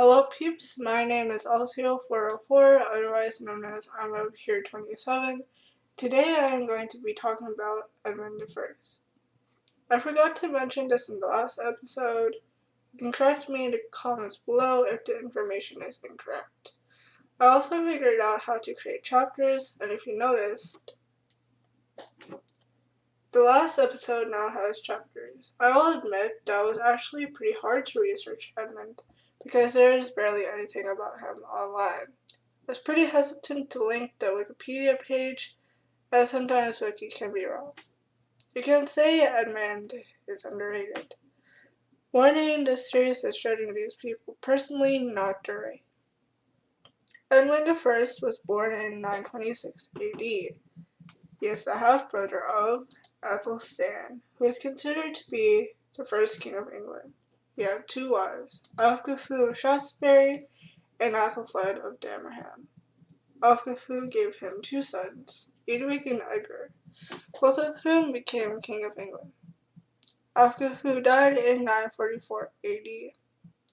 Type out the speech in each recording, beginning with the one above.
Hello peeps, my name is Alcio404, otherwise known as I'm Over Here 27. Today I am going to be talking about Edmund I. I forgot to mention this in the last episode. You can correct me in the comments below if the information is incorrect. I also figured out how to create chapters, and if you noticed, the last episode now has chapters. I will admit that it was actually pretty hard to research Edmund, because there is barely anything about him online. I was pretty hesitant to link the Wikipedia page, as sometimes Wiki can be wrong. You can say Edmund is underrated. Warning, this series is judging these people personally, not their reign. Edmund I was born in 926 AD. He is the half-brother of Sane, who is considered to be the first king of England. He had two wives, Alfgafu of Shaftesbury and Athelflaed of Damerham. Alfgafu gave him two sons, Edwig and Edgar, both of whom became king of England. Alfgafu died in 944 AD.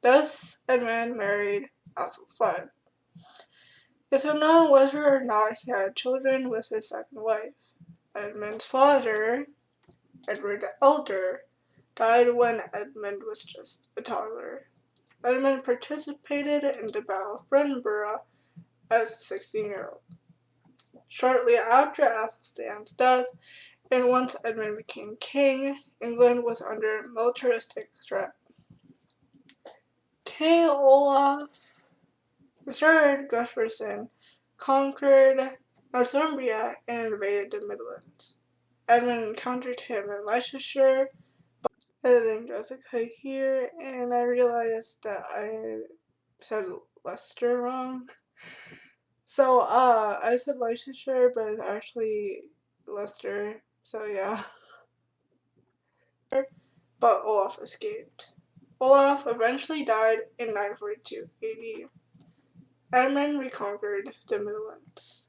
Thus, Edmund married Athelflaed. It's unknown whether or not he had children with his second wife. Edmund's father, Edward the Elder, died when Edmund was just a toddler. Edmund participated in the Battle of Brunborough as a 16-year-old. Shortly after Athelstan's death, and once Edmund became king, England was under militaristic threat. King Olaf III Guthferthson conquered Northumbria and invaded the Midlands. Edmund encountered him in Leicestershire, editing Jessica here, and I realized that I said Leicester wrong. So, I said Leicestershire, but it's actually Leicester, so yeah. But Olaf escaped. Olaf eventually died in 942 AD. Edmund reconquered the Midlands.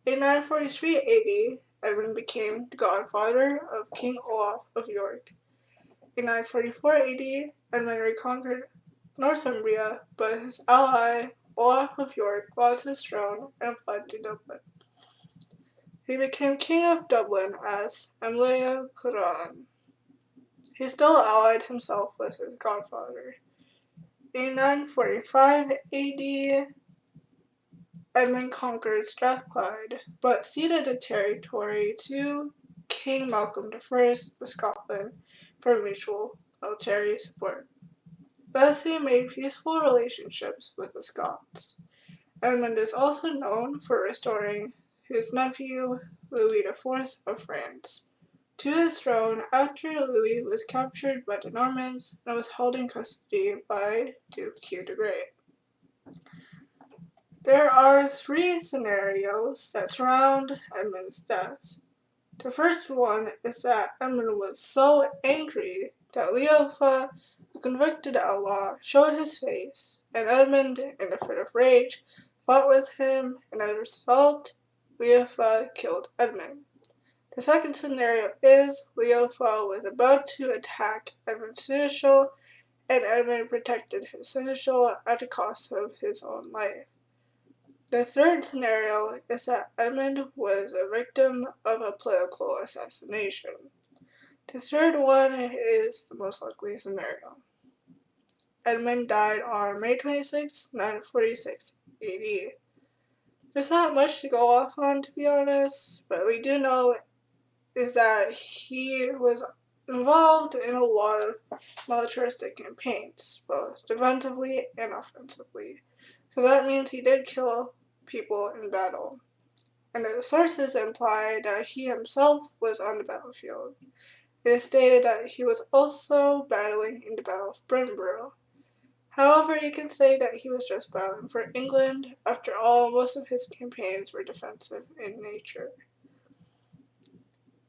In 943 AD, Edmund became the godfather of King Olaf of York. In 944 AD, Edmund reconquered Northumbria, but his ally, Olaf of York, lost his throne and fled to Dublin. He became king of Dublin as Emlea Claran. He still allied himself with his godfather. In 945 AD, Edmund conquered Strathclyde, but ceded the territory to King Malcolm I of Scotland for mutual military support. Thus he made peaceful relationships with the Scots. Edmund is also known for restoring his nephew, Louis IV of France, to his throne after Louis was captured by the Normans and was held in custody by Duke Hugh the Great. There are three scenarios that surround Edmund's death. The first one is that Edmund was so angry that Leofa, the convicted outlaw, showed his face, and Edmund, in a fit of rage, fought with him, and as a result, Leofa killed Edmund. The second scenario is Leofa was about to attack Edmund's seneschal, and Edmund protected his seneschal at the cost of his own life. The third scenario is that Edmund was a victim of a political assassination. The third one is the most likely scenario. Edmund died on May 26, 946 AD. There's not much to go off on, to be honest, but we do know is that he was involved in a lot of militaristic campaigns, both defensively and offensively. So that means he did kill people in battle. And the sources imply that he himself was on the battlefield. It is stated that he was also battling in the Battle of Brunborough. However, you can say that he was just battling for England. After all, most of his campaigns were defensive in nature.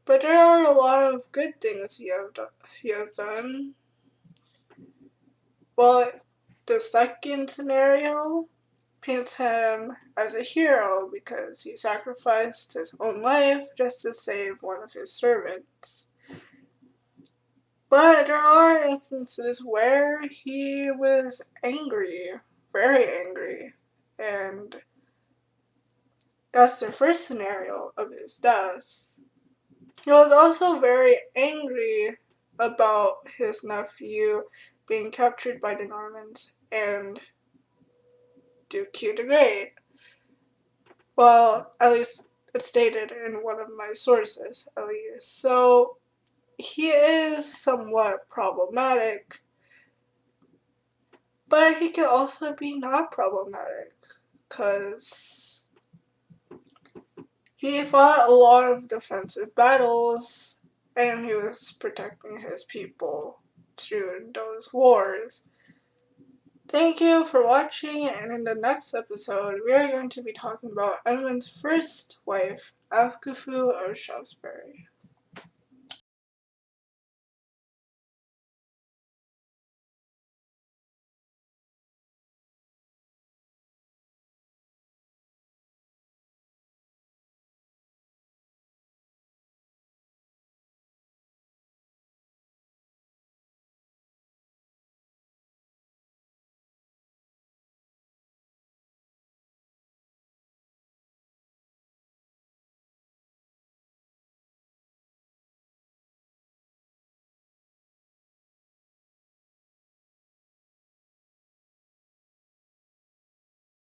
But there are a lot of good things he has done. Well, the second scenario paints him as a hero because he sacrificed his own life just to save one of his servants. But there are instances where he was angry, very angry, and that's the first scenario of his death. He was also very angry about his nephew being captured by the Normans and Duke Hugh the Great. Well, at least it's stated in one of my sources, at least. So he is somewhat problematic, but he can also be not problematic, because he fought a lot of defensive battles and he was protecting his people through those wars. Thank you for watching, and in the next episode, we are going to be talking about Edmund's first wife, Alcufu of Shaftesbury.